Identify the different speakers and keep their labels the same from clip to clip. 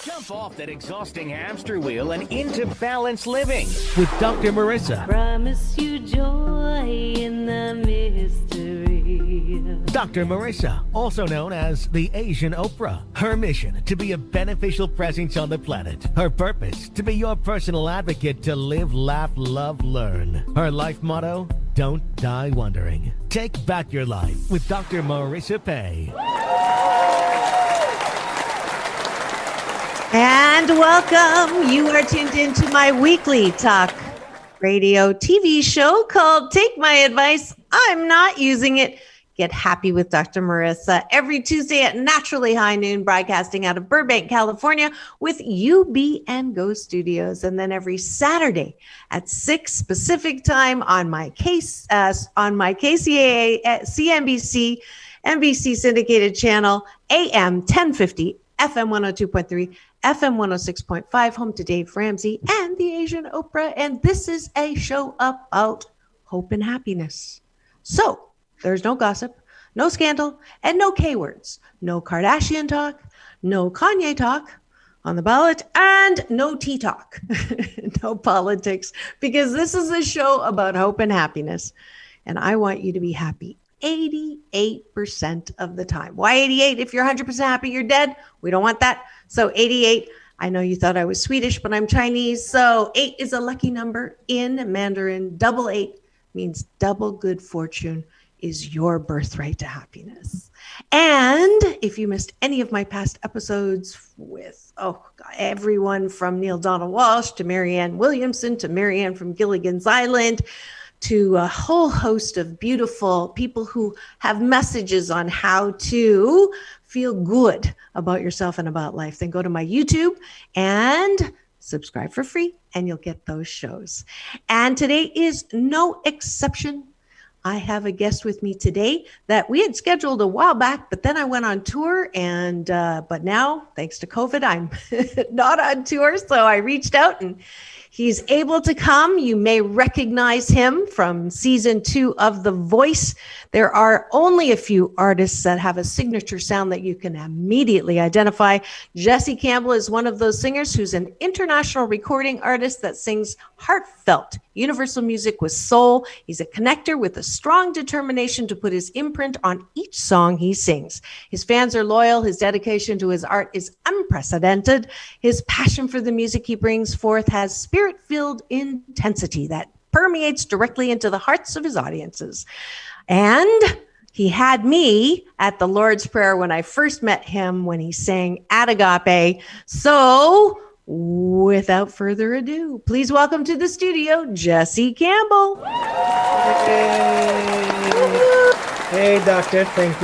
Speaker 1: Jump off that exhausting hamster wheel and into balanced living with Dr. Marissa.
Speaker 2: Promise you joy in the mystery.
Speaker 1: Dr. Marissa, also known as the Asian Oprah. Her mission, to be a beneficial presence on the planet. Her purpose, to be your personal advocate to live, laugh, love, learn. Her life motto, don't die wondering. Take back your life with Dr. Marissa Pay.
Speaker 3: And welcome. You are tuned into my weekly talk radio TV show called Take My Advice. I'm not using it. Get happy with Dr. Marissa every Tuesday at naturally high noon, broadcasting out of Burbank, California with UB and Go Studios. And then every Saturday at 6 Pacific time on my KCAA CNBC NBC syndicated channel AM 1050, FM 102.3, FM 106.5, home to Dave Ramsey and the Asian Oprah. And this is a show about hope and happiness. So there's no gossip, no scandal, and no K words. No Kardashian talk, no Kanye talk on the ballot, and no tea talk, no politics, because this is a show about hope and happiness. And I want you to be happy 88% of the time. Why 88? If you're 100% happy, you're dead. We don't want that. So 88, I know you thought I was Swedish, but I'm Chinese. So 8 is a lucky number in Mandarin. Double 8 means double good fortune is your birthright to happiness. And if you missed any of my past episodes with, everyone from Neil Donald Walsh to Marianne Williamson to Marianne from Gilligan's Island, to a whole host of beautiful people who have messages on how to feel good about yourself and about life, then go to my YouTube and subscribe for free and you'll get those shows. And today is no exception. I have a guest with me today that we had scheduled a while back, but then I went on tour and, but now thanks to COVID, I'm not on tour. So I reached out and he's able to come. You may recognize him from season 2 of The Voice. There are only a few artists that have a signature sound that you can immediately identify. Jesse Campbell is one of those singers who's an international recording artist that sings heartfelt universal music with soul. He's a connector with a strong determination to put his imprint on each song he sings. His fans are loyal. His dedication to his art is unprecedented. His passion for the music he brings forth has spirit-filled intensity that permeates directly into the hearts of his audiences. And he had me at the Lord's Prayer when I first met him when he sang at Agape. So without further ado, please welcome to the studio, Jesse Campbell.
Speaker 4: Hey, doctor. Thank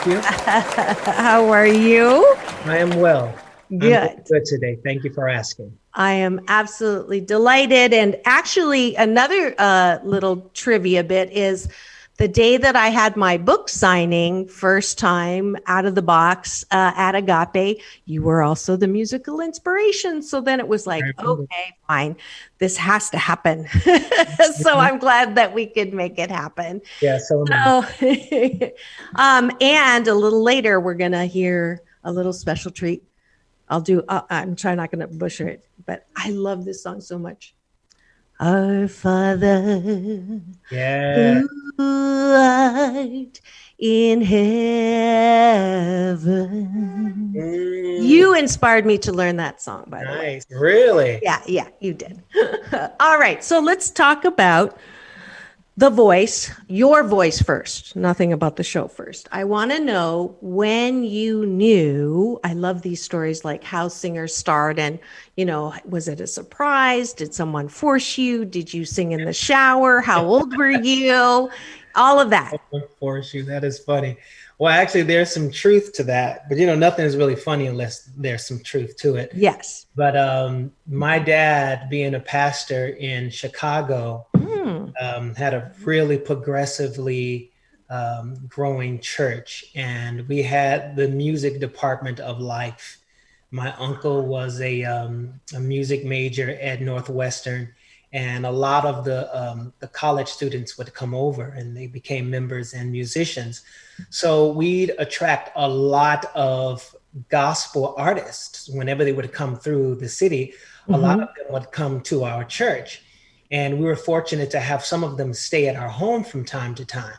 Speaker 4: you.
Speaker 3: How are you?
Speaker 4: I am well.
Speaker 3: Good.
Speaker 4: I'm good today. Thank you for asking.
Speaker 3: I am absolutely delighted. And actually, another little trivia bit is the day that I had my book signing first time out of the box at Agape, you were also the musical inspiration. So then it was like, okay, fine, this has to happen. So I'm glad that we could make it happen.
Speaker 4: Yeah, so
Speaker 3: and a little later, we're going to hear a little special treat. I'm trying not going to butcher it, but I love this song so much. Our Father, who art in heaven. You inspired me to learn that song, by the way.
Speaker 4: Nice. Really?
Speaker 3: Yeah, you did. All right, so let's talk about The Voice, your voice first, nothing about the show first. I want to know when you knew. I love these stories, like how singers start and, was it a surprise? Did someone force you? Did you sing in the shower? How old were you? All of that.
Speaker 4: Force you. That is funny. Well, actually, there's some truth to that, but nothing is really funny unless there's some truth to it.
Speaker 3: Yes.
Speaker 4: But my dad, being a pastor in Chicago, had a really progressively growing church, and we had the music department of life. My uncle was a music major at Northwestern, and a lot of the college students would come over and they became members and musicians. So we'd attract a lot of gospel artists, whenever they would come through the city, a lot of them would come to our church. And we were fortunate to have some of them stay at our home from time to time.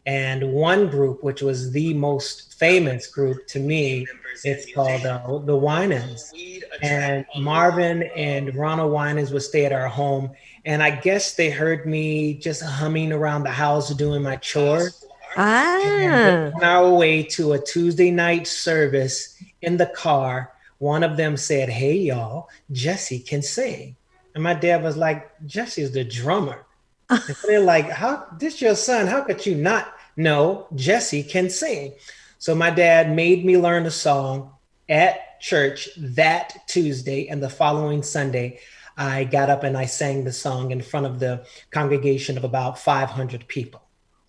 Speaker 4: And one group, which was the most famous group to me, it's called the Winans. And Marvin and Ronald Winans would stay at our home. And I guess they heard me just humming around the house doing my chores. And on our way to a Tuesday night service in the car, one of them said, "Hey, y'all, Jesse can sing." And my dad was like, "Jesse is the drummer." And so they're like, "How, this your son? How could you not know Jesse can sing?" So my dad made me learn a song at church that Tuesday, and the following Sunday, I got up and I sang the song in front of the congregation of about 500 people.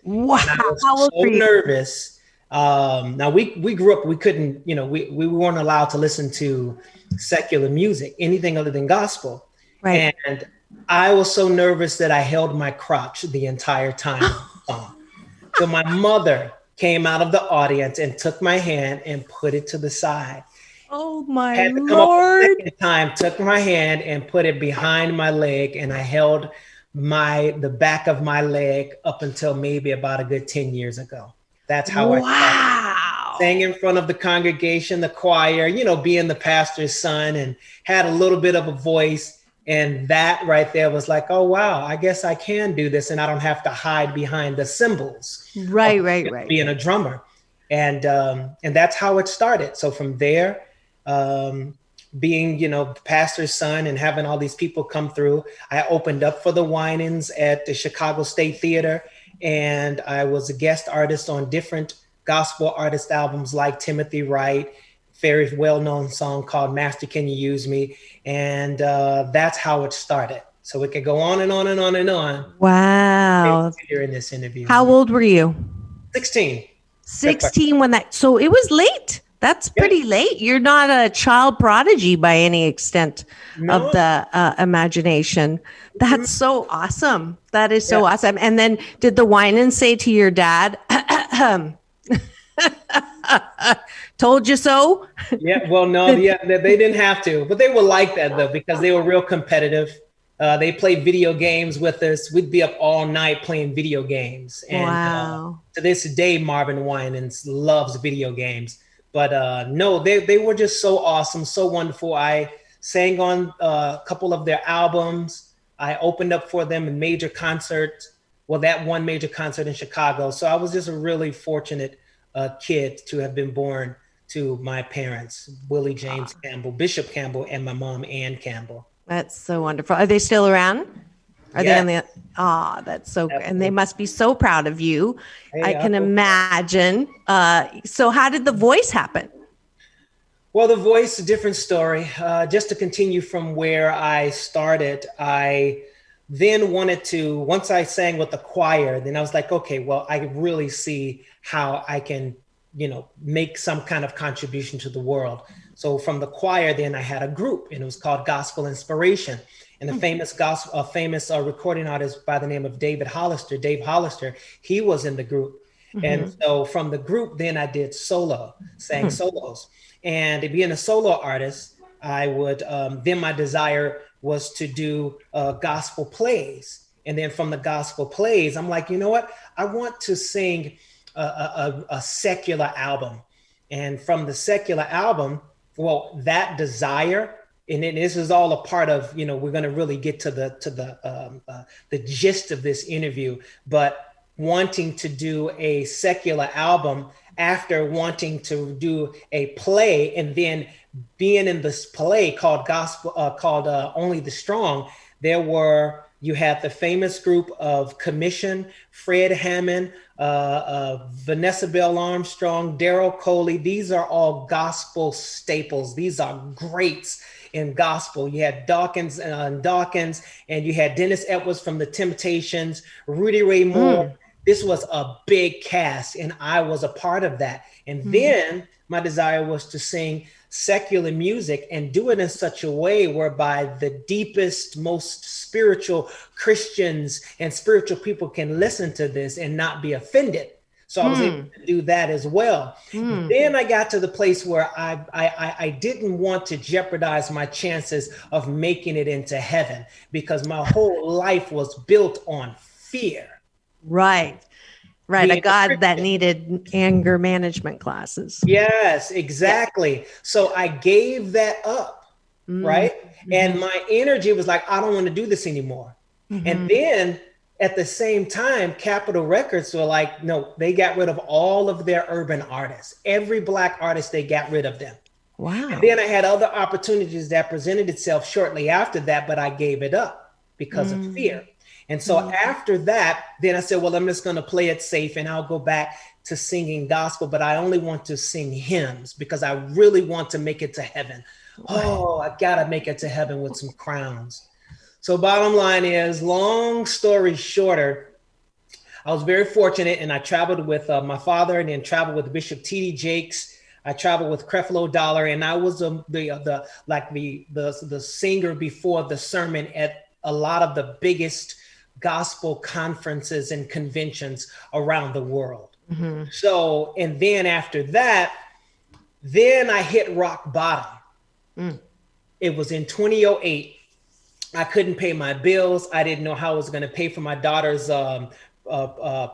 Speaker 3: Wow.
Speaker 4: And I was so nervous. Now we grew up, we couldn't, we weren't allowed to listen to secular music, anything other than gospel.
Speaker 3: Right.
Speaker 4: And I was so nervous that I held my crotch the entire time. So my mother came out of the audience and took my hand and put it to the side.
Speaker 3: Oh my
Speaker 4: Had to come
Speaker 3: Lord.
Speaker 4: up a second time, took my hand and put it behind my leg, and I held the back of my leg up until maybe about a good 10 years ago. That's how I started. Sang in front of the congregation, the choir, being the pastor's son, and had a little bit of a voice. And that right there was like, oh, wow, I guess I can do this. And I don't have to hide behind the cymbals.
Speaker 3: Right.
Speaker 4: Being a drummer. And that's how it started. So from there, being, pastor's son and having all these people come through, I opened up for the Winans at the Chicago State Theater. And I was a guest artist on different gospel artist albums like Timothy Wright, very well-known song called "Master, Can You Use Me?" And that's how it started. So it could go on and on and on and on.
Speaker 3: Wow.
Speaker 4: Here in this interview.
Speaker 3: How old were you?
Speaker 4: 16.
Speaker 3: 16 when so it was late. That's pretty late. You're not a child prodigy by any extent of the imagination. That's so awesome. That is so awesome. And then did the Winans say to your dad, told you so?
Speaker 4: Yeah, well, no, they didn't have to, but they were like that though, because they were real competitive. They played video games with us. We'd be up all night playing video games. And to this day, Marvin Winans loves video games. But no, they were just so awesome, so wonderful. I sang on a couple of their albums. I opened up for them in major concerts. Well, that one major concert in Chicago. So I was just a really fortunate kid to have been born to my parents, Willie James Campbell, Bishop Campbell, and my mom, Ann Campbell.
Speaker 3: That's so wonderful. Are they still around? Are they on the? That's so good. And they must be so proud of you. Hey, I can imagine. So how did the voice happen?
Speaker 4: Well, the voice, a different story. Just to continue from where I started, I then wanted to, once I sang with the choir, then I was like, okay, well, I really see how I can, make some kind of contribution to the world. So from the choir, then I had a group, and it was called Gospel Inspiration. And a famous recording artist by the name of Dave Hollister, he was in the group. Mm-hmm. And so from the group, then I did sang solos. And being a solo artist, I would, then my desire was to do gospel plays. And then from the gospel plays, I'm like, you know what? I want to sing a secular album. And from the secular album, well, that desire, and then this is all a part of, we're going to really get to the gist of this interview, but wanting to do a secular album after wanting to do a play, and then being in this play called Only the Strong, you had the famous group of Commission, Fred Hammond, Vanessa Bell Armstrong, Daryl Coley. These are all gospel staples. These are greats in gospel. You had Dawkins, and you had Dennis Edwards from the Temptations, Rudy Ray Moore. This was a big cast, and I was a part of that. And then my desire was to sing secular music and do it in such a way whereby the deepest, most spiritual Christians and spiritual people can listen to this and not be offended. So I was able to do that as well. Then I got to the place where I didn't want to jeopardize my chances of making it into heaven, because my whole life was built on fear.
Speaker 3: Right.
Speaker 4: Being
Speaker 3: A God that
Speaker 4: Christian.
Speaker 3: needed anger management classes.
Speaker 4: Yes, exactly. So I gave that up, right? And my energy was like, I don't want to do this anymore. And then at the same time, Capitol Records were like, no, they got rid of all of their urban artists. Every Black artist, they got rid of them.
Speaker 3: Wow.
Speaker 4: And then I had other opportunities that presented itself shortly after that, but I gave it up because of fear. And so after that, then I said, well, I'm just going to play it safe and I'll go back to singing gospel, but I only want to sing hymns because I really want to make it to heaven. Oh, I got to make it to heaven with some crowns. So bottom line is, long story shorter, I was very fortunate, and I traveled with my father, and then traveled with Bishop T.D. Jakes. I traveled with Creflo Dollar, and I was the singer before the sermon at a lot of the biggest gospel conferences and conventions around the world. So, and then after that, then I hit rock bottom. It was in 2008. I couldn't pay my bills. I didn't know how I was going to pay for my daughter's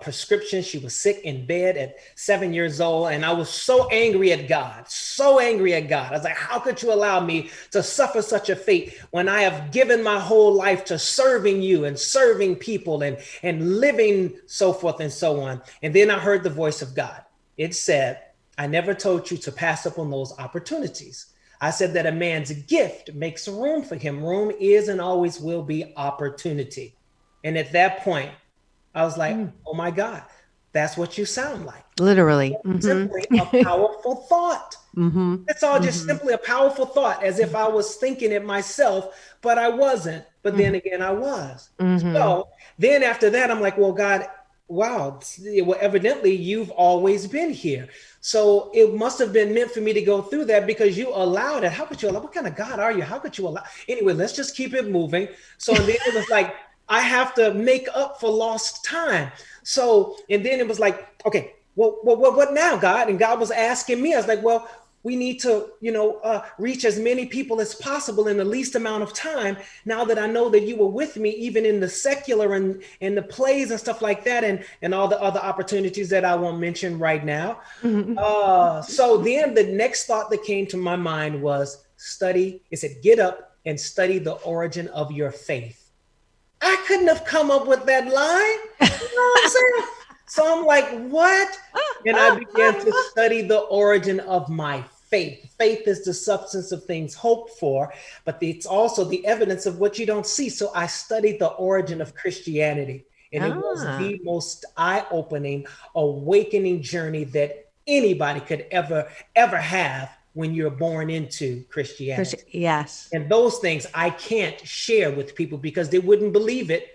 Speaker 4: prescription. She was sick in bed at 7 years old. And I was so angry at God, so angry at God. I was like, how could you allow me to suffer such a fate when I have given my whole life to serving you and serving people and living so forth and so on. And then I heard the voice of God. It said, I never told you to pass up on those opportunities. I said that a man's gift makes room for him. Room is and always will be opportunity. And at that point, I was like, oh my God, that's what you sound like.
Speaker 3: Literally.
Speaker 4: Simply a powerful thought. It's all just simply a powerful thought, as if I was thinking it myself, but I wasn't. But then again, I was. So then after that, I'm like, well, God, wow, well, evidently you've always been here. So it must have been meant for me to go through that, because you allowed it. How could you allow? What kind of God are you? How could you allow? Anyway, let's just keep it moving. So and then it was like, I have to make up for lost time. So, and then it was like, okay, well, what now, God? And God was asking me, I was like, well, we need to, reach as many people as possible in the least amount of time. Now that I know that you were with me, even in the secular and the plays and stuff like that, and all the other opportunities that I won't mention right now. So then the next thought that came to my mind was study. It said, get up and study the origin of your faith. I couldn't have come up with that line. You know what I'm saying? So I'm like, what? And I began to study the origin of my faith. Faith is the substance of things hoped for, but it's also the evidence of what you don't see. So I studied the origin of Christianity, and it was the most eye-opening, awakening journey that anybody could ever have when you're born into Christianity.
Speaker 3: Yes.
Speaker 4: And those things I can't share with people because they wouldn't believe it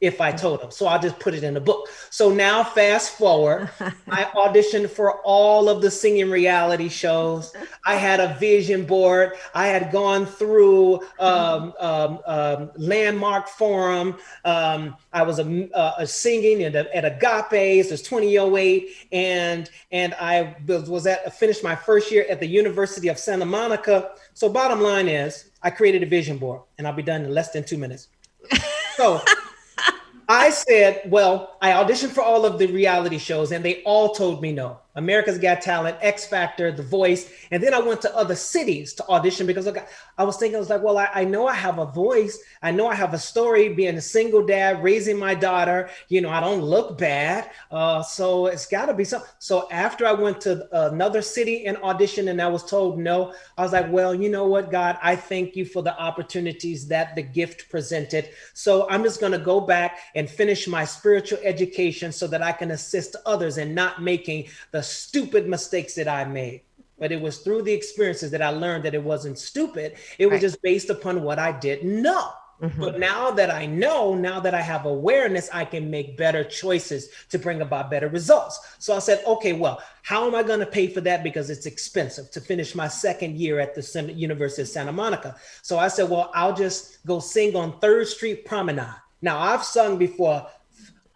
Speaker 4: if I told them. So I'll just put it in a book. So now fast forward, I auditioned for all of the singing reality shows. I had a vision board. I had gone through Landmark Forum. I was singing at Agape. It was 2008. And I finished my first year at the University of Santa Monica. So bottom line is, I created a vision board, and I'll be done in less than 2 minutes. So I said, well, I auditioned for all of the reality shows, and they all told me no. America's Got Talent, X Factor, The Voice. And then I went to other cities to audition because I was like, well, I know I have a voice. I know I have a story, being a single dad, raising my daughter. I don't look bad. So it's got to be something. So after I went to another city and auditioned and I was told no, I was like, well, you know what, God, I thank you for the opportunities that the gift presented. So I'm just going to go back and finish my spiritual education so that I can assist others in not making the stupid mistakes that I made. But it was through the experiences that I learned that it wasn't stupid. It was just based upon what I didn't know. But now that I know, now that I have awareness, I can make better choices to bring about better results. So I said, okay, well, how am I going to pay for that? Because it's expensive to finish my second year at the University of Santa Monica. So I said, well, I'll just go sing on 3rd Street Promenade. Now, I've sung before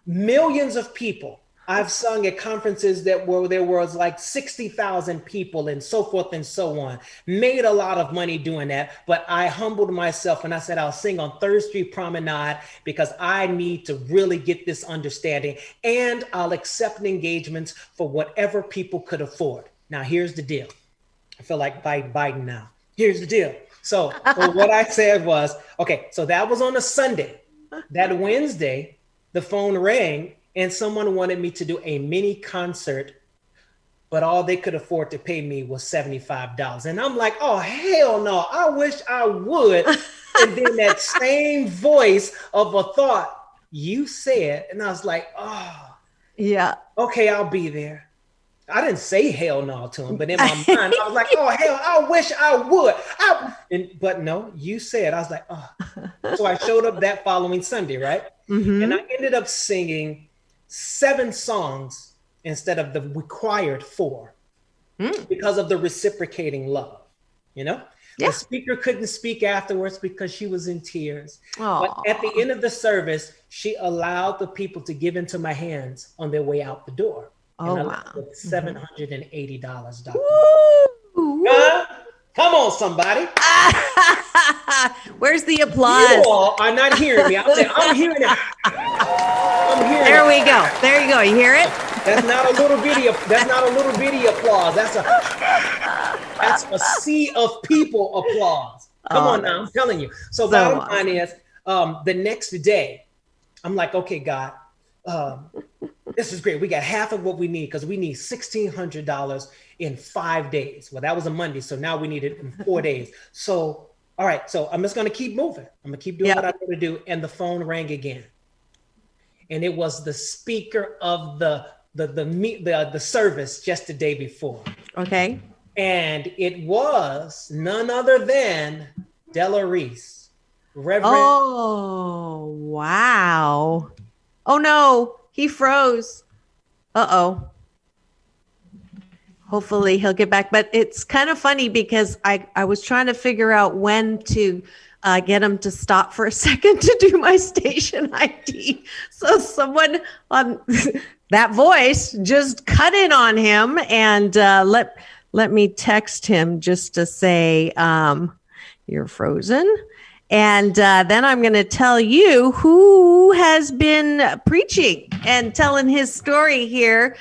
Speaker 4: millions of people. I've sung at conferences there was like 60,000 people and so forth and so on. Made a lot of money doing that, but I humbled myself and I said, I'll sing on Third Street Promenade because I need to really get this understanding, and I'll accept engagements for whatever people could afford. Now, here's the deal. I feel like Biden now. Here's the deal. So what I said was, okay, so that was on a Sunday. That Wednesday, the phone rang and someone wanted me to do a mini concert, but all they could afford to pay me was $75. And I'm like, oh, hell no, I wish I would. And then that same voice of a thought, you said, and I was like, oh,
Speaker 3: yeah,
Speaker 4: okay, I'll be there. I didn't say hell no to him, but in my mind, I was like, oh, hell, I wish I would. But no, you said, I was like, oh. So I showed up that following Sunday, right? Mm-hmm. And I ended up singing 7 songs instead of the required 4 because of the reciprocating love, you know? Yeah. The speaker couldn't speak afterwards because she was in tears. Aww. But at the end of the service, she allowed the people to give into my hands on their way out the door.
Speaker 3: Oh,
Speaker 4: and I
Speaker 3: wow.
Speaker 4: with $780, Dr. Come on, somebody.
Speaker 3: Where's the applause?
Speaker 4: You all are not hearing me. I'm hearing it.
Speaker 3: There we go. There you go. You hear it?
Speaker 4: That's not a little bitty. That's not a little bitty applause. That's a sea of people applause. Come on now, I'm telling you. So bottom line is, the next day, I'm like, okay, God, this is great. We got half of what we need because we need $1,600 in 5 days. Well, that was a Monday, so now we need it in 4 days. So, all right, so I'm just going to keep moving. I'm going to keep doing what I want to do. And the phone rang again. And it was the speaker of the service just the day before.
Speaker 3: Okay.
Speaker 4: And it was none other than Della Reese, Reverend.
Speaker 3: Oh, wow. Oh, no. He froze. Uh-oh. Hopefully he'll get back. But it's kind of funny because I was trying to figure out when to get him to stop for a second to do my station ID. So someone on that voice just cut in on him and let me text him just to say, you're frozen. And then I'm going to tell you who has been preaching and telling his story here.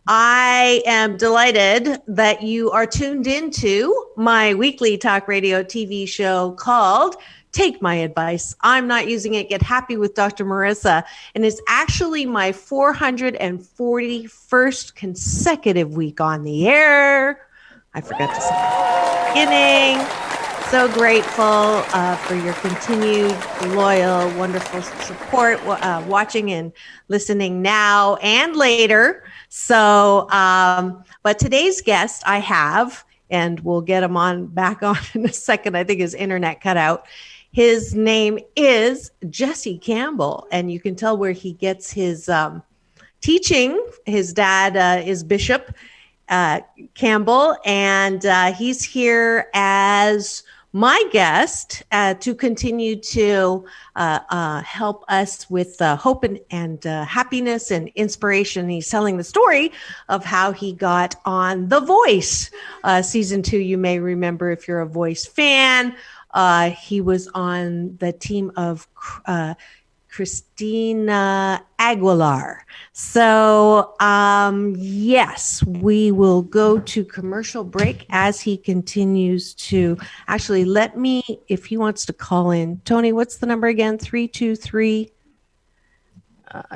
Speaker 3: I am delighted that you are tuned into my weekly talk radio TV show called Take My Advice. I'm Not Using It. Get Happy with Dr. Marissa. And it's actually my 441st consecutive week on the air. I forgot to say at the beginning. So grateful for your continued loyal, wonderful support, watching and listening now and later. So, but today's guest I have, and we'll get him back on in a second. I think his internet cut out. His name is Jesse Campbell, and you can tell where he gets his teaching. His dad is Bishop Campbell, and he's here as my guest to continue to help us with hope and happiness and inspiration. He's telling the story of how he got on The Voice. Season 2, you may remember if you're a Voice fan. He was on the team of Christina Aguilera. So, yes, we will go to commercial break as he continues to if he wants to call in. Tony, what's the number again? 323.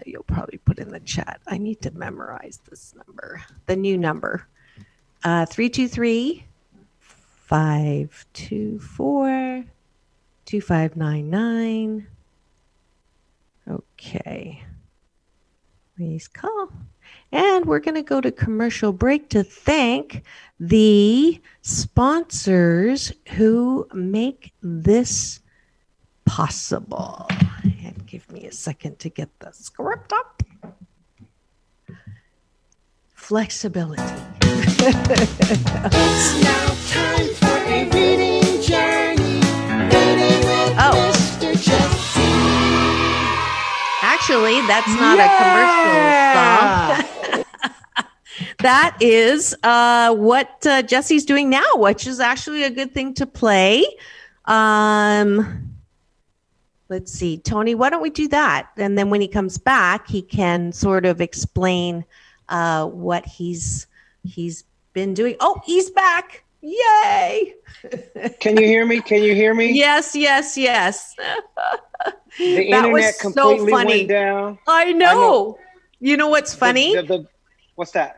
Speaker 3: You'll probably put in the chat. I need to memorize this number, the new number. 323 524 2599. Okay. Please call. And we're going to go to commercial break to thank the sponsors who make this possible. And give me a second to get the script up. Flexibility.
Speaker 5: It's now time for a reading journey. Reading with Mr. Jesse.
Speaker 3: Actually, That's not a commercial song. That is what Jesse's doing now, which is actually a good thing to play. Let's see, Tony, why don't we do that? And then when he comes back, he can sort of explain what he's been doing. Oh, he's back. Yay.
Speaker 6: Can you hear me? Can you hear me?
Speaker 3: Yes.
Speaker 6: The
Speaker 3: That
Speaker 6: internet
Speaker 3: was
Speaker 6: completely
Speaker 3: so funny.
Speaker 6: went down.
Speaker 3: I know. You know what's funny?
Speaker 6: What's that?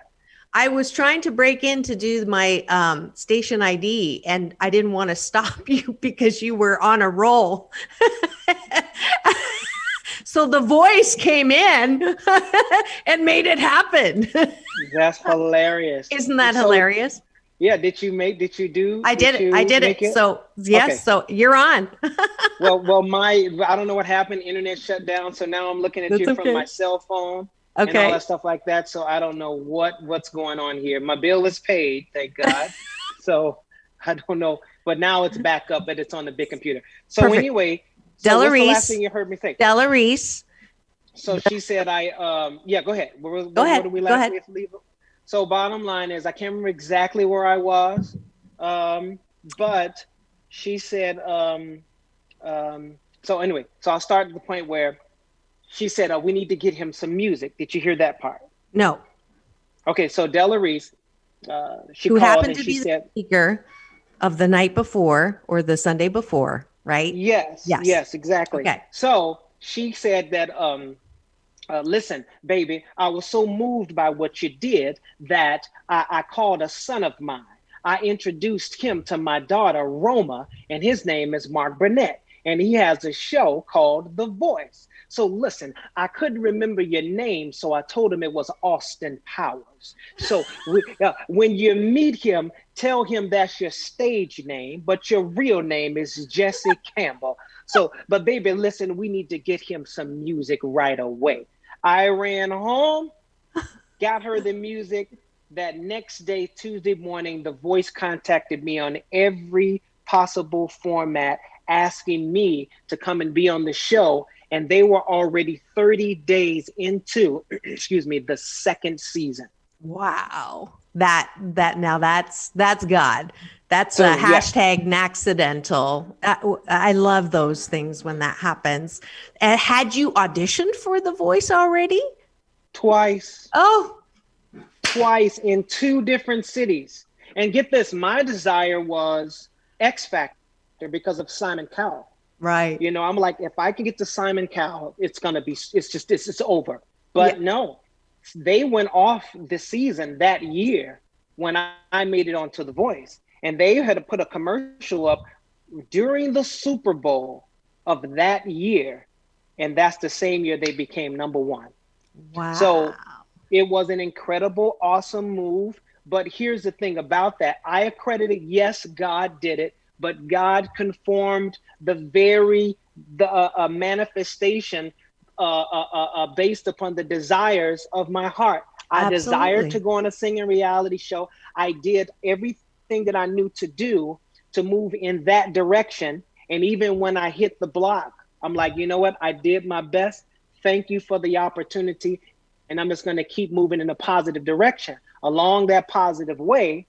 Speaker 3: I was trying to break in to do my station ID, and I didn't want to stop you because you were on a roll. So the voice came in and made it happen.
Speaker 6: That's hilarious.
Speaker 3: Isn't that hilarious?
Speaker 6: Yeah. Did you do?
Speaker 3: I did it. So yes. Okay. So you're on.
Speaker 6: well, I don't know what happened. Internet shut down. So now I'm looking at you from my cell phone. And all that stuff like that. So I don't know what's going on here. My bill is paid, thank God. So I don't know, but now it's back up, but it's on the big computer. So Perfect. Anyway, what's the last thing you heard me say?
Speaker 3: Della Reese.
Speaker 6: So she said, go ahead.
Speaker 3: Go ahead.
Speaker 6: What did we leave? So bottom line is, I can't remember exactly where I was, but she said, so anyway, so I'll start at the point where she said, we need to get him some music. Did you hear that part?
Speaker 3: No.
Speaker 6: Okay, so Della Reese, she
Speaker 3: who
Speaker 6: called
Speaker 3: happened
Speaker 6: and
Speaker 3: to
Speaker 6: she
Speaker 3: be
Speaker 6: said,
Speaker 3: the speaker of the night before or the Sunday before, right?
Speaker 6: Yes, exactly. Okay. So she said that, listen, baby, I was so moved by what you did that I called a son of mine. I introduced him to my daughter, Roma, and his name is Mark Burnett, and he has a show called The Voice. So listen, I couldn't remember your name, so I told him it was Austin Powers. So when you meet him, tell him that's your stage name, but your real name is Jesse Campbell. So, but baby, listen, we need to get him some music right away. I ran home, got her the music. That next day, Tuesday morning, The Voice contacted me on every possible format, asking me to come and be on the show. And they were already 30 days into, the second season.
Speaker 3: Wow. That's God. That's a hashtag Naxcidental. I love those things when that happens. Had you auditioned for The Voice already?
Speaker 6: Twice.
Speaker 3: Oh.
Speaker 6: Twice in 2 different cities. And get this, my desire was X Factor because of Simon Cowell.
Speaker 3: Right.
Speaker 6: You know, I'm like, if I can get to Simon Cowell, it's over. But no, they went off the season that year when I made it onto The Voice. And they had to put a commercial up during the Super Bowl of that year. And that's the same year they became #1.
Speaker 3: Wow.
Speaker 6: So it was an incredible, awesome move. But here's the thing about that. I accredited, yes, God did it. But God conformed the manifestation based upon the desires of my heart. I desired to go on a singing reality show. I did everything that I knew to do to move in that direction. And even when I hit the block, I'm like, you know what? I did my best. Thank you for the opportunity. And I'm just going to keep moving in a positive direction along that positive way.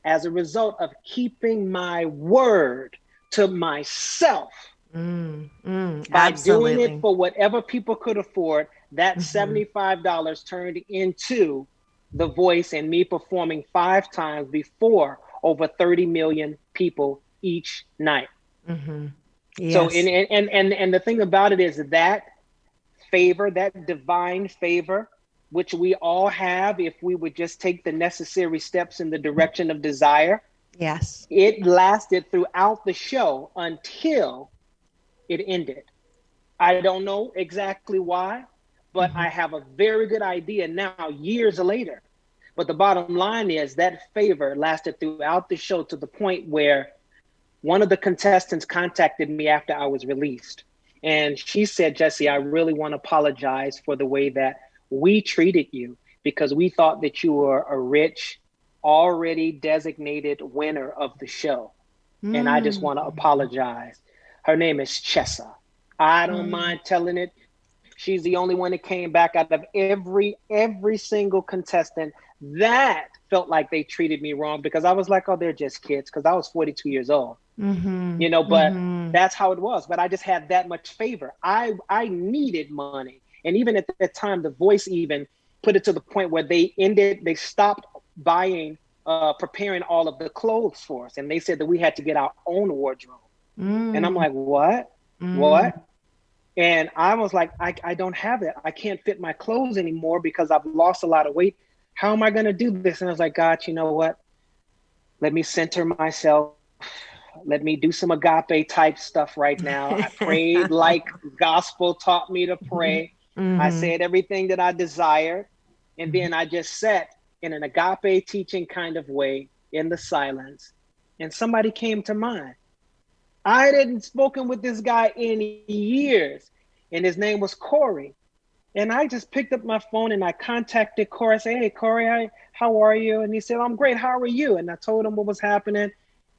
Speaker 6: As a result of keeping my word to myself by doing it for whatever people could afford, that $75 turned into The Voice and me performing 5 times before over 30 million people each night.
Speaker 3: Yes.
Speaker 6: So, and the thing about it is that favor, that divine favor, which we all have if we would just take the necessary steps in the direction of desire.
Speaker 3: Yes.
Speaker 6: It lasted throughout the show until it ended. I don't know exactly why, but I have a very good idea now, years later. But the bottom line is that favor lasted throughout the show to the point where one of the contestants contacted me after I was released. And she said, Jesse, I really want to apologize for the way that we treated you because we thought that you were a rich, already designated winner of the show. And I just want to apologize. Her name is Chessa. I don't mind telling it. She's the only one that came back out of every single contestant that felt like they treated me wrong, because I was like, oh, they're just kids, because I was 42 years old.
Speaker 3: Mm-hmm.
Speaker 6: You know, but
Speaker 3: Mm-hmm.
Speaker 6: that's how it was. But I just had that much favor. I needed money. And even at that time, The Voice even put it to the point where they stopped buying, preparing all of the clothes for us. And they said that we had to get our own wardrobe. And I'm like, what? What? And I was like, I don't have it. I can't fit my clothes anymore because I've lost a lot of weight. How am I going to do this? And I was like, God, you know what? Let me center myself. Let me do some agape type stuff right now. I prayed like gospel taught me to pray. I said everything that I desired. And then I just sat in an agape teaching kind of way in the silence. And somebody came to mind. I hadn't spoken with this guy in years, and his name was Corey. And I just picked up my phone and I contacted Corey. I said, hey, Corey, how are you? And he said, I'm great. How are you? And I told him what was happening.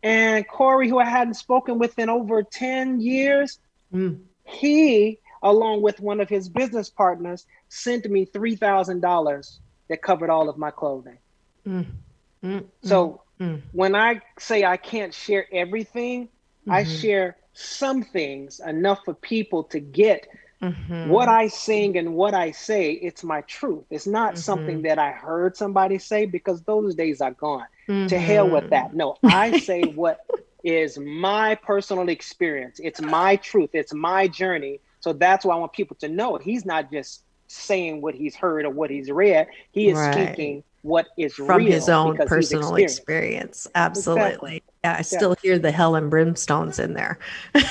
Speaker 6: And Corey, who I hadn't spoken with in over 10 years, he, along with one of his business partners, sent me $3,000 that covered all of my clothing. So when I say I can't share everything, I share some things enough for people to get what I sing and what I say. It's my truth. It's not something that I heard somebody say, because those days are gone. To hell with that. No, I say what is my personal experience. It's my truth. It's my journey. So that's why I want people to know he's not just saying what he's heard or what he's read. He is speaking what is
Speaker 3: from
Speaker 6: real
Speaker 3: his own personal experience. Absolutely. Exactly. Yeah, I still hear the hell and brimstones in there.
Speaker 6: You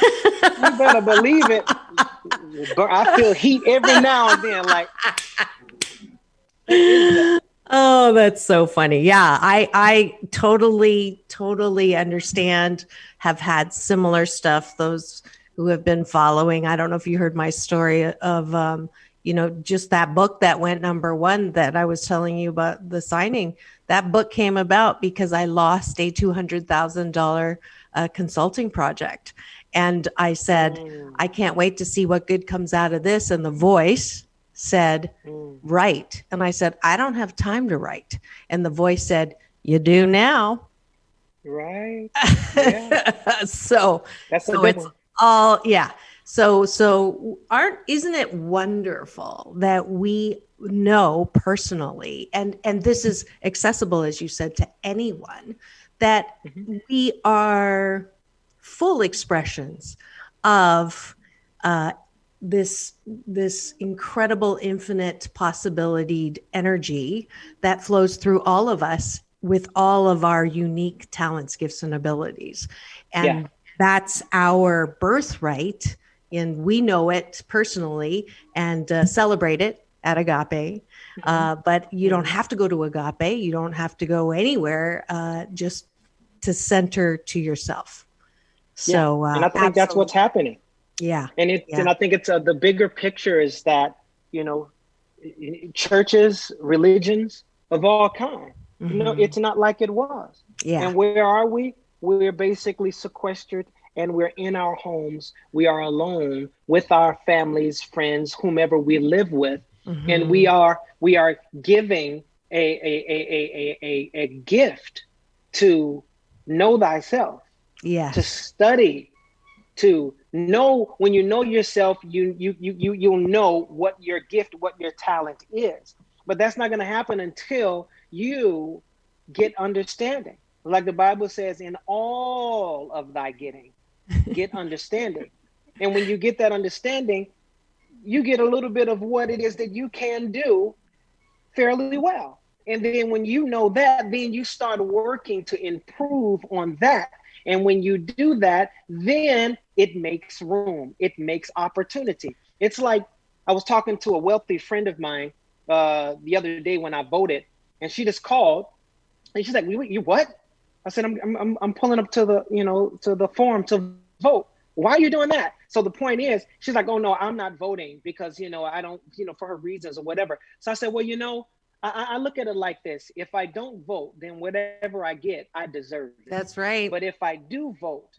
Speaker 6: better believe it. I feel heat every now and then. Like, what is that?
Speaker 3: Oh, that's so funny. Yeah, I totally understand. Have had similar stuff. Those who have been following. I don't know if you heard my story of just that book that went #1 that I was telling you about, the signing. That book came about because I lost a $200,000 consulting project. And I said, I can't wait to see what good comes out of this. And The Voice said, write. And I said, I don't have time to write. And The Voice said, you do now.
Speaker 6: Right. Yeah.
Speaker 3: So it's all, yeah. So isn't it wonderful that we know personally, and this is accessible, as you said, to anyone, that we are full expressions of this incredible infinite possibility energy that flows through all of us with all of our unique talents, gifts, and abilities. And that's our birthright. And we know it personally and celebrate it at Agape. But you don't have to go to Agape. You don't have to go anywhere, just to center to yourself. So,
Speaker 6: and I think that's what's happening.
Speaker 3: Yeah.
Speaker 6: And I think it's the bigger picture is that, churches, religions of all kinds, it's not like it was.
Speaker 3: Yeah.
Speaker 6: And where are we? We're basically sequestered, and we're in our homes. We are alone with our families, friends, whomever we live with. And we are giving a gift to know thyself.
Speaker 3: Yes.
Speaker 6: To study, to know. When you know yourself, you'll know what your gift, what your talent is. But that's not going to happen until you get understanding. Like the Bible says, in all of thy getting, get understanding. And when you get that understanding, you get a little bit of what it is that you can do fairly well. And then when you know that, then you start working to improve on that. And when you do that, then it makes room. It makes opportunity. It's like I was talking to a wealthy friend of mine the other day when I voted, and she just called, and she's like, "You what?" I said, "I'm pulling up to the form to vote." "Why are you doing that?" So the point is, she's like, "Oh no, I'm not voting because I don't for her reasons or whatever." So I said, "Well, I look at it like this. If I don't vote, then whatever I get, I deserve it."
Speaker 3: That's right.
Speaker 6: But if I do vote,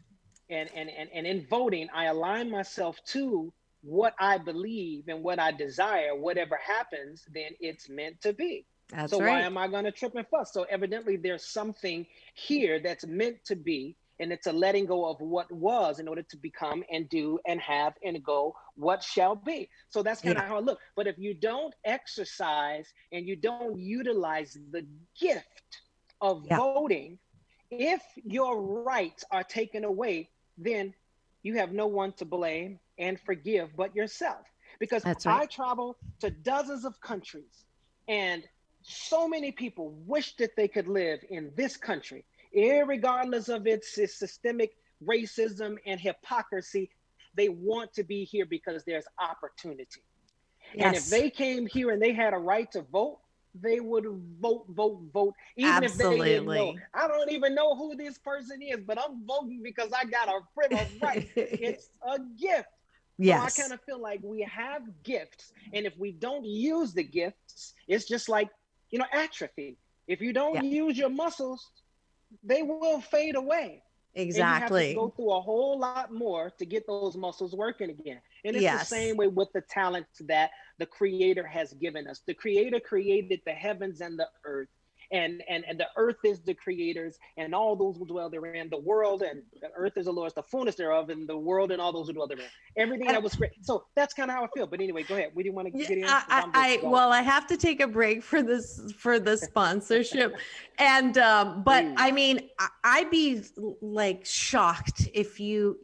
Speaker 6: and in voting, I align myself to what I believe and what I desire, whatever happens, then it's meant to be.
Speaker 3: That's
Speaker 6: so
Speaker 3: right.
Speaker 6: Why am I going to trip and fuss? So evidently there's something here that's meant to be, and it's a letting go of what was in order to become and do and have and go what shall be. So that's kind of how I look. But if you don't exercise and you don't utilize the gift of voting, if your rights are taken away, then you have no one to blame and forgive but yourself. Because I travel to dozens of countries, and so many people wish that they could live in this country, irregardless of its systemic racism and hypocrisy. They want to be here because there's opportunity. Yes. And if they came here and they had a right to vote, they would vote, even if they didn't know. I don't even know who this person is, but I'm voting because I got a right. It's a gift.
Speaker 3: Yes.
Speaker 6: So I kind of feel like we have gifts, and if we don't use the gifts, it's just like, atrophy. If you don't use your muscles, they will fade away.
Speaker 3: Exactly.
Speaker 6: And you have to go through a whole lot more to get those muscles working again. And it's the same way with the talents that the Creator has given us. The Creator created the heavens and the earth. And the earth is the Creator's, and all those who dwell therein. The world and the earth is the Lord's, the fullness thereof, and the world and all those who dwell therein. Everything that was great. So that's kind of how I feel. But anyway, go ahead. We didn't want to get in.
Speaker 3: I have to take a break for the sponsorship, and but I mean, I'd be like shocked if your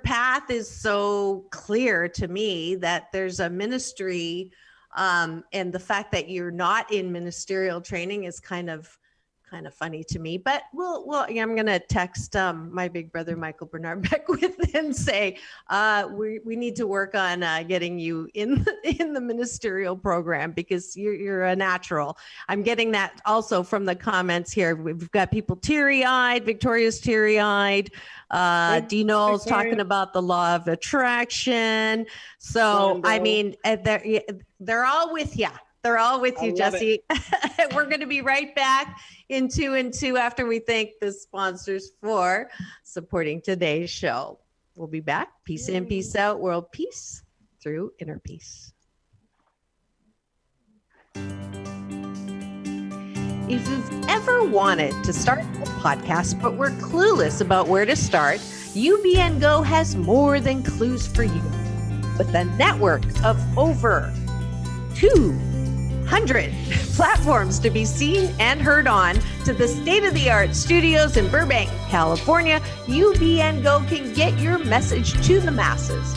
Speaker 3: path is so clear to me that there's a ministry. And the fact that you're not in ministerial training is kind of funny to me, but I'm going to text my big brother, Michael Bernard Beckwith, and say, we need to work on getting you in the ministerial program, because you're a natural. I'm getting that also from the comments here. We've got people teary-eyed, Victoria's teary-eyed. Dino's talking about the law of attraction. So, I mean, they're all with you. They're all with you, Jesse. We're going to be right back in 2 and 2 after we thank the sponsors for supporting today's show. We'll be back. Peace in, peace out, world peace through inner peace. If you've ever wanted to start a podcast but were clueless about where to start, UBN Go has more than clues for you. With a network of over 200 platforms to be seen and heard on, to the state-of-the-art studios in Burbank, California, UBN Go can get your message to the masses.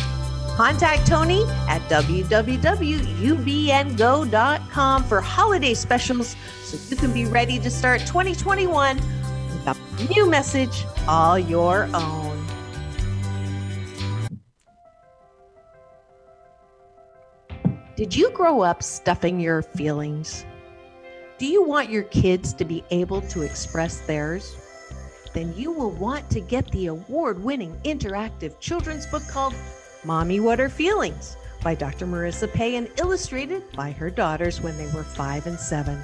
Speaker 3: Contact Tony at www.ubngo.com for holiday specials so you can be ready to start 2021 with a new message all your own. Did you grow up stuffing your feelings? Do you want your kids to be able to express theirs? Then you will want to get the award-winning interactive children's book called Mommy, What Are Feelings? By Dr. Marissa Pay and illustrated by her daughters when they were 5 and 7.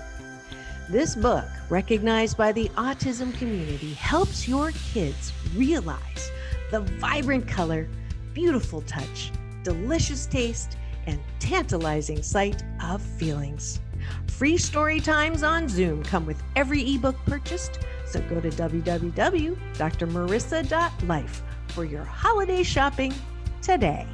Speaker 3: This book, recognized by the autism community, helps your kids realize the vibrant color, beautiful touch, delicious taste, and tantalizing sight of feelings. Free story times on Zoom come with every ebook purchased, so go to www.drmarissa.life for your holiday shopping today.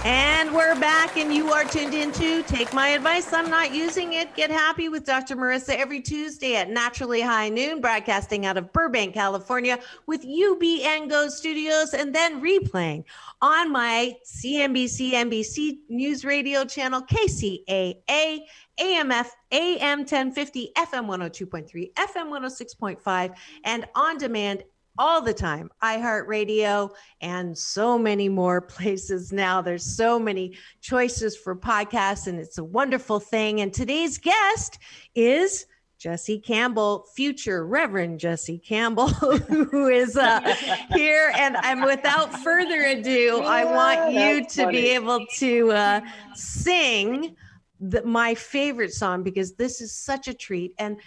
Speaker 3: And we're back, and you are tuned into Take My Advice. I'm Not Using It. Get happy with Dr. Marissa every Tuesday at Naturally High Noon, broadcasting out of Burbank, California with UBN Go Studios, and then replaying on my CNBC NBC News Radio channel, KCAA, AM 1050, FM 102.3, FM 106.5, and on demand all the time, iHeartRadio, and so many more places now. There's so many choices for podcasts, and it's a wonderful thing. And today's guest is Jesse Campbell, future Reverend Jesse Campbell, who is here. And without further ado, I want you to be able to sing my favorite song, because this is such a treat. And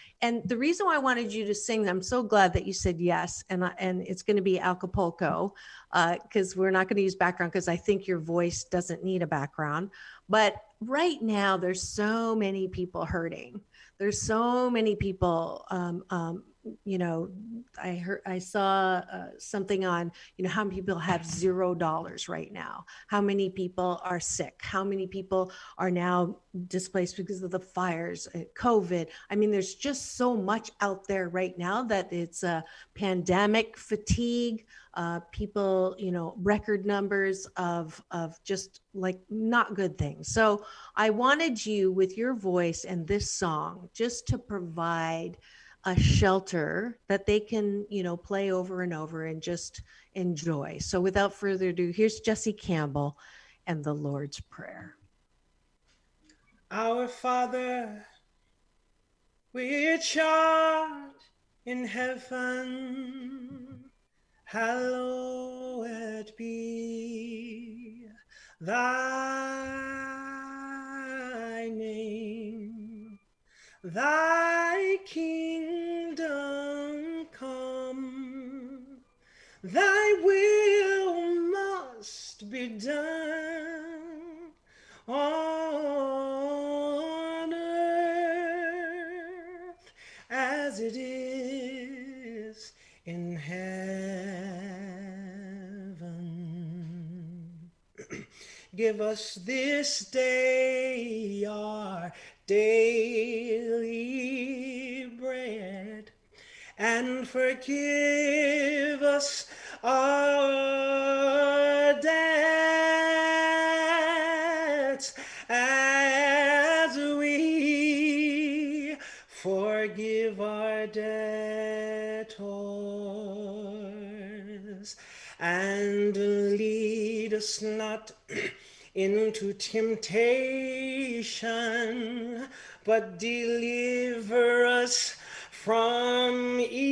Speaker 3: the reason why I wanted you to sing, I'm so glad that you said yes. And it's going to be Acapulco, because we're not going to use background, because I think your voice doesn't need a background. But right now, there's so many people hurting. There's so many people, I saw something on, how many people have $0 right now, how many people are sick, how many people are now displaced because of the fires, COVID. I mean, there's just so much out there right now that it's a pandemic fatigue, people, record numbers of just like not good things. So I wanted you, with your voice and this song, just to provide a shelter that they can, play over and over and just enjoy. So without further ado, here's Jesse Campbell and the Lord's Prayer.
Speaker 4: Our Father, which art in heaven, hallowed be thy name. Thy kingdom come, thy will must be done on earth as it is in heaven. Give us this day our daily bread, and forgive us our debts as we forgive our debtors, and lead us not into temptation, but deliver us from evil.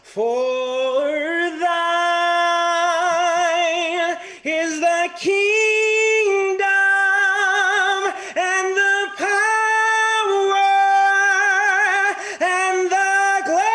Speaker 4: For thine is the kingdom and the power and the glory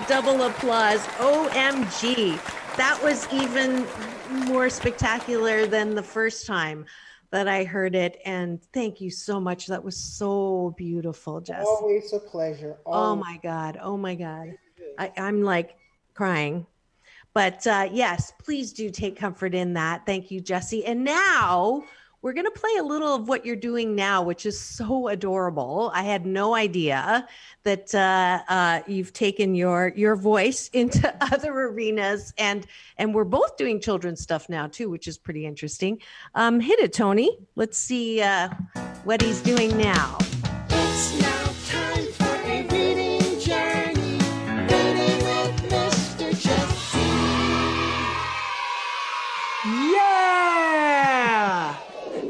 Speaker 3: Double applause. OMG. That was even more spectacular than the first time that I heard it. And thank you so much. That was so beautiful, Jess.
Speaker 4: Always a pleasure.
Speaker 3: Oh my God. Oh my God. I'm like crying. But yes, please do take comfort in that. Thank you, Jesse. And now we're going to play a little of what you're doing now, which is so adorable. I had no idea that you've taken your voice into other arenas, and we're both doing children's stuff now too, which is pretty interesting. Hit it, Tony. Let's see what he's doing now.
Speaker 5: It's now time for a reading journey, reading with Mr. Jesse.
Speaker 4: Yeah!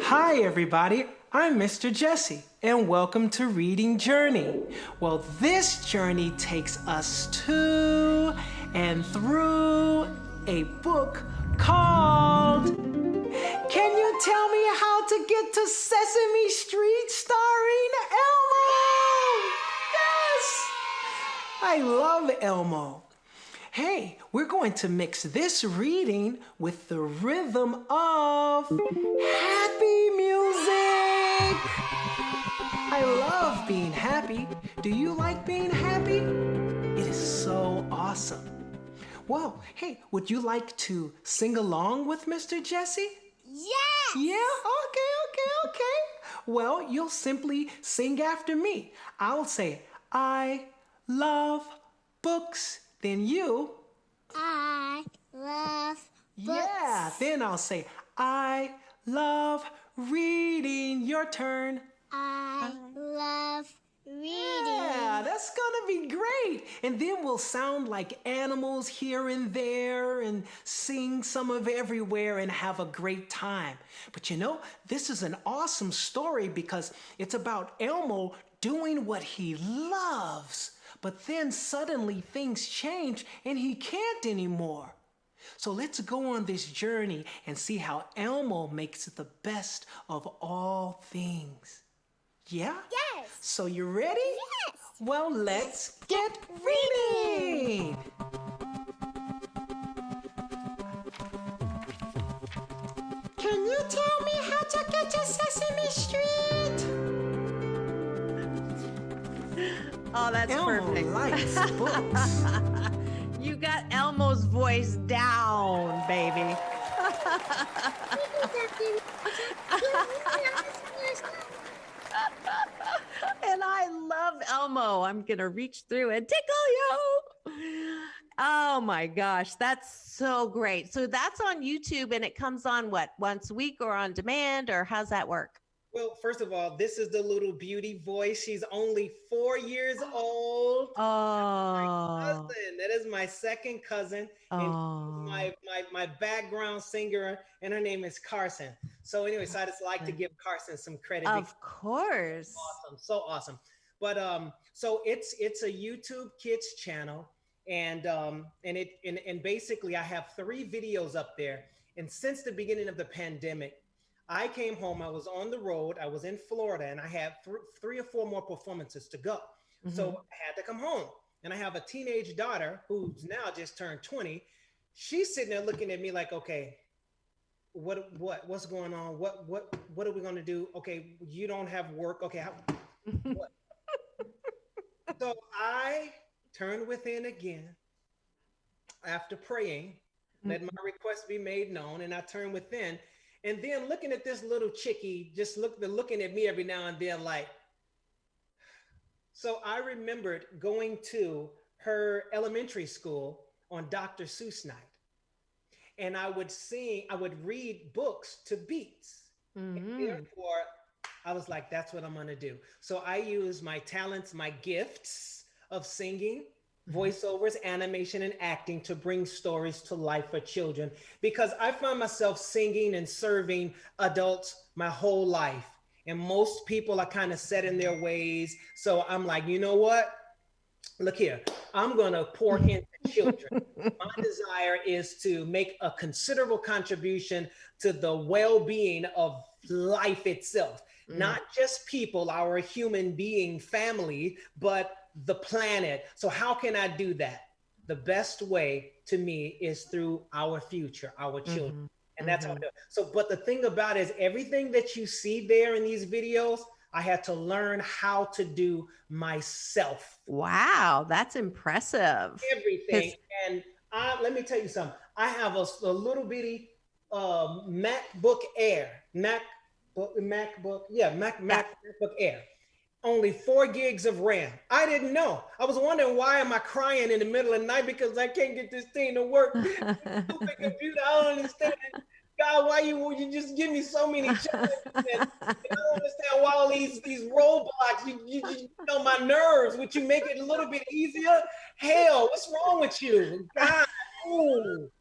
Speaker 4: Hi, everybody. I'm Mr. Jesse, and welcome to Reading Journey. Well, this journey takes us to and through a book called Can You Tell Me How to Get to Sesame Street, starring Elmo? Yes! I love Elmo. Hey, we're going to mix this reading with the rhythm of happy music. I love being happy. Do you like being happy? It is so awesome. Well, hey, would you like to sing along with Mr. Jesse?
Speaker 5: Yes!
Speaker 4: Yeah? Okay. Well, you'll simply sing after me. I'll say, I love books. Then you.
Speaker 5: I love books.
Speaker 4: Yeah, then I'll say, I love reading. Your turn.
Speaker 5: I love reading.
Speaker 4: Yeah, that's gonna be great. And then we'll sound like animals here and there and sing some of everywhere and have a great time. But you know, this is an awesome story because it's about Elmo doing what he loves. But then suddenly things change and he can't anymore. So let's go on this journey and see how Elmo makes the best of all things. Yeah?
Speaker 5: Yes.
Speaker 4: So you ready?
Speaker 5: Yes.
Speaker 4: Well, let's get reading. Can you tell me how to get to Sesame Street?
Speaker 3: Oh, that's
Speaker 4: Elmo
Speaker 3: perfect.
Speaker 4: likes books.
Speaker 3: You got Elmo's voice down, baby. And I love Elmo. I'm going to reach through and tickle you. Oh my gosh, that's so great. So that's on YouTube and it comes on what, once a week or on demand, or how's that work?
Speaker 4: Well, first of all, this is the little beauty voice. She's only 4 years old.
Speaker 3: Oh,
Speaker 4: Cousin. That is my second cousin. And my background singer, and her name is Carson. So anyway, so I just like to give Carson some credit.
Speaker 3: Of course.
Speaker 4: Awesome, so awesome. But so it's a YouTube Kids channel, and basically I have 3 videos up there. And since the beginning of the pandemic, I came home, I was on the road, I was in Florida, and I had 3 or 4 more performances to go. Mm-hmm. So I had to come home. And I have a teenage daughter who's now just turned 20. She's sitting there looking at me like, okay, what's going on? What are we gonna do? Okay, you don't have work. Okay, what? So I turned within again after praying, let my request be made known, and I turned within. And then looking at this little chickie, just looking at me every now and then like, so I remembered going to her elementary school on Dr. Seuss night. And I would read books to beats. Mm-hmm. And therefore, I was like, that's what I'm gonna do. So I use my talents, my gifts of singing, voiceovers, animation, and acting to bring stories to life for children, because I find myself singing and serving adults my whole life. And most people are kind of set in their ways. So I'm like, you know what? Look here, I'm going to pour into children. My desire is to make a considerable contribution to the well-being of life itself. Not just people, our human being family, but the planet. So how can I do that? The best way to me is through our future, our children. And that's how I do it. So, but the thing about it is everything that you see there in these videos, I had to learn how to do myself.
Speaker 3: Wow, that's impressive.
Speaker 4: Everything. And let me tell you something. I have a little bitty MacBook Air. MacBook Air. Only 4 gigs of RAM. I didn't know. I was wondering, why am I crying in the middle of the night because I can't get this thing to work? Stupid computer, I don't understand it. God, why you just give me so many challenges? I don't understand why all these roadblocks. You know my nerves. Would you make it a little bit easier? Hell, what's wrong with you? God, ooh.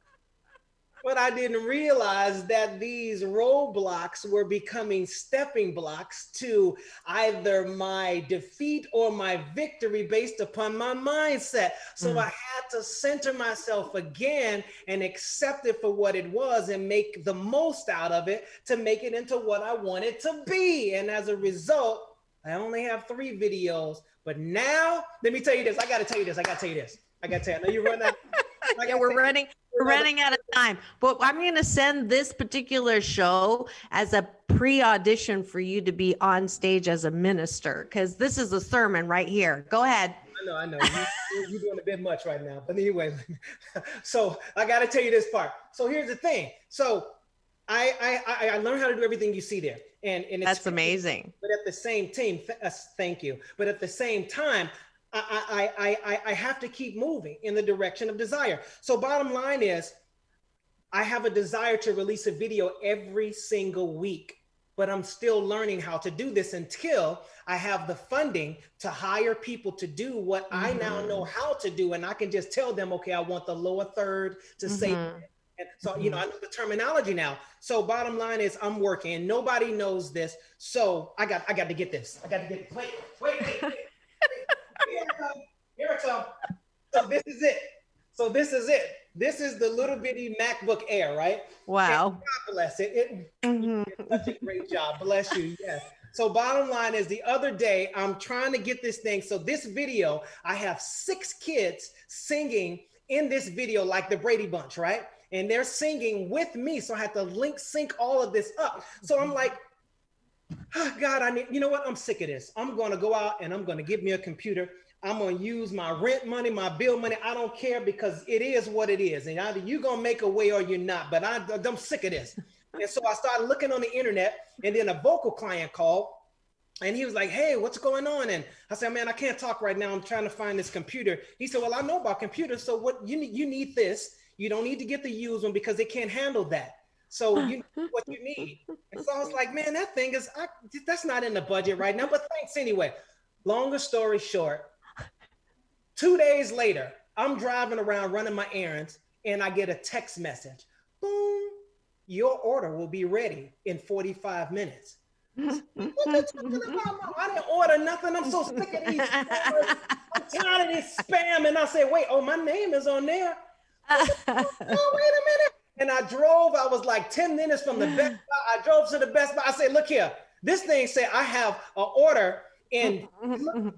Speaker 4: But I didn't realize that these roadblocks were becoming stepping blocks to either my defeat or my victory based upon my mindset. So I had to center myself again and accept it for what it was and make the most out of it to make it into what I want it to be. And as a result, I only have 3 videos. But now, let me tell you this. I got to tell you this. I know you run out.
Speaker 3: Yeah, we're running out of time, but I'm going to send this particular show as a pre-audition for you to be on stage as a minister, because this is a sermon right here. Go ahead.
Speaker 4: I know. You're doing a bit much right now. But anyway, so I got to tell you this part. So here's the thing. So I learned how to do everything you see there. And
Speaker 3: that's amazing.
Speaker 4: But at the same time, thank you. But at the same time, I have to keep moving in the direction of desire. So bottom line is, I have a desire to release a video every single week, but I'm still learning how to do this until I have the funding to hire people to do what I now know how to do. And I can just tell them, okay, I want the lower third to say. And so, you know, I know the terminology now. So bottom line is I'm working and nobody knows this. So I got to get this. I got to get this. Wait. Here it comes. So this is it. This is the little bitty MacBook Air, right?
Speaker 3: Wow.
Speaker 4: And God bless it. You did such a great job. Bless you. Yes. So bottom line is the other day, I'm trying to get this thing. So this video, I have 6 kids singing in this video like the Brady Bunch, right? And they're singing with me. So I had to sync all of this up. So I'm like, oh, God, you know what? I'm sick of this. I'm going to go out and I'm going to get me a computer. I'm going to use my rent money, my bill money. I don't care because it is what it is. And either you're going to make a way or you're not. But I'm sick of this. And so I started looking on the internet, and then a vocal client called. And he was like, hey, what's going on? And I said, man, I can't talk right now. I'm trying to find this computer. He said, well, I know about computers. So what you need this. You don't need to get the used one because it can't handle that. So you know what you need. And so I was like, man, that thing that's not in the budget right now, but thanks anyway. Longer story short, 2 days later, I'm driving around running my errands and I get a text message. Boom, your order will be ready in 45 minutes. What are you talking about, Mom? I didn't order nothing. I'm so sick of these spammers. I'm tired of this spam. And I said, wait, my name is on there. Oh, wait a minute. And I was like 10 minutes from the Best Buy. I drove to the Best Buy. I said, look here, this thing said I have an order and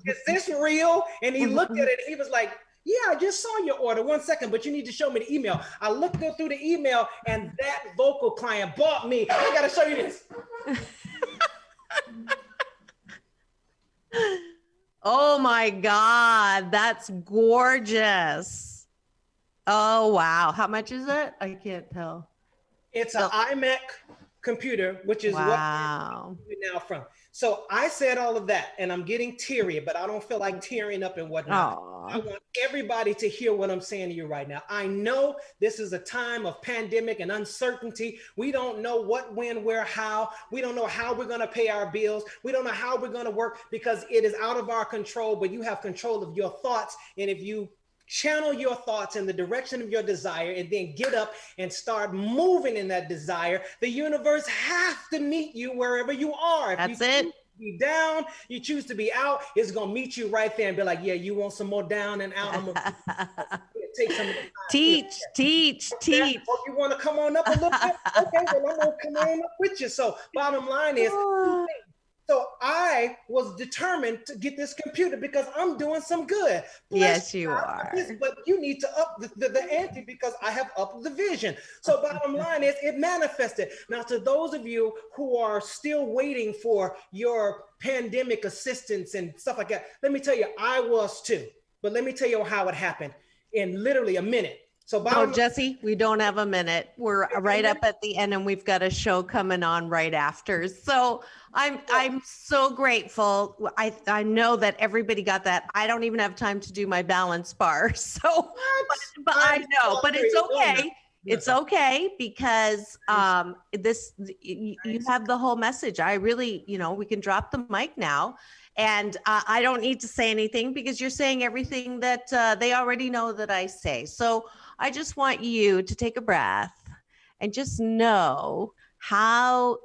Speaker 4: is this real? And he looked at it and he was like, yeah, I just saw your order. 1 second, but you need to show me the email. I looked through the email and that vocal client bought me. I got to show you this.
Speaker 3: Oh my God, that's gorgeous. Oh, wow. How much is it? I can't tell.
Speaker 4: It's an iMac computer, which is what I'm now from. So I said all of that and I'm getting teary, but I don't feel like tearing up and whatnot. I want everybody to hear what I'm saying to you right now. I know this is a time of pandemic and uncertainty. We don't know what, when, where, how. We don't know how we're going to pay our bills. We don't know how we're going to work because it is out of our control, but you have control of your thoughts. And if you channel your thoughts in the direction of your desire and then get up and start moving in that desire, the universe has to meet you wherever you are. If you choose to be down, you choose to be out, it's going to meet you right there and be like, yeah, you want some more down and out? I'm gonna take some of the time. Teach. Or you want to come on up a little bit? Okay, well, I'm going to come on up with you. So bottom line is, so I was determined to get this computer because I'm doing some good.
Speaker 3: Yes, you are.
Speaker 4: But you need to up the ante because I have upped the vision. So bottom line is it manifested. Now, to those of you who are still waiting for your pandemic assistance and stuff like that, let me tell you, I was too. But let me tell you how it happened in literally a minute. So
Speaker 3: Jesse, we don't have a minute. We're right up at the end and we've got a show coming on right after. So I'm so grateful. I know that everybody got that. I don't even have time to do my balance bar. So, but I know, but it's okay. It's okay because you have the whole message. I really, we can drop the mic now. And I don't need to say anything because you're saying everything that they already know that I say. So I just want you to take a breath and just know how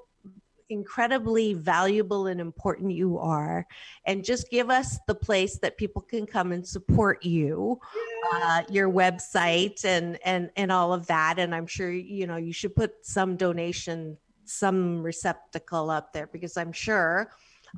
Speaker 3: incredibly valuable and important you are, and just give us the place that people can come and support you, your website and all of that. And I'm sure, you should put some donation, some receptacle up there, because I'm sure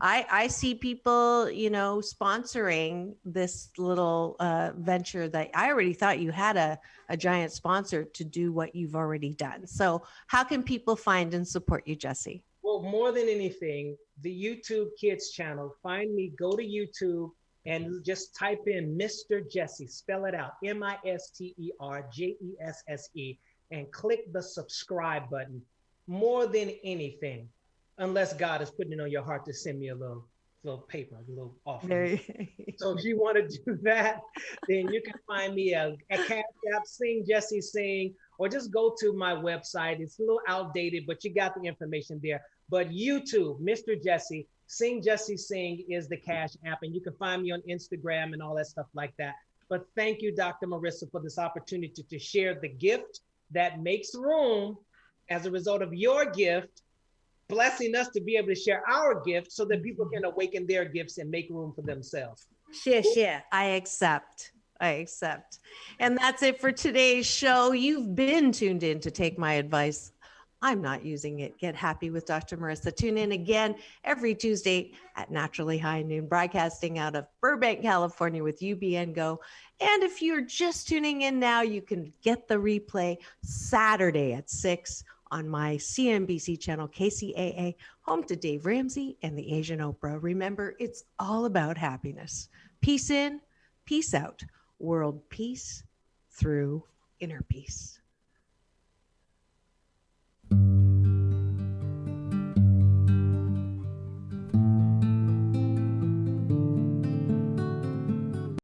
Speaker 3: I see people, sponsoring this little venture that I already thought you had a giant sponsor to do what you've already done. So how can people find and support you, Jesse?
Speaker 4: Well, more than anything, the YouTube Kids channel. Find me, go to YouTube and just type in Mr. Jesse, spell it out, MisterJesse, and click the subscribe button. More than anything, unless God is putting it on your heart to send me a little paper, a little offering. So if you want to do that, then you can find me at Cash App, Sing Jesse Sing, or just go to my website. It's a little outdated, but you got the information there. But YouTube, Mr. Jesse, Sing Jesse Sing is the Cash App, and you can find me on Instagram and all that stuff like that. But thank you, Dr. Marissa, for this opportunity to share the gift that makes room as a result of your gift, blessing us to be able to share our gift so that people can awaken their gifts and make room for themselves.
Speaker 3: Share. I accept. And that's it for today's show. You've been tuned in to Take My Advice. I'm not using it. Get happy with Dr. Marissa. Tune in again every Tuesday at Naturally High Noon, broadcasting out of Burbank, California with UBN Go. And if you're just tuning in now, you can get the replay Saturday at 6 on my CNBC channel, KCAA, home to Dave Ramsey and the Asian Oprah. Remember, it's all about happiness. Peace in, peace out. World peace through inner peace.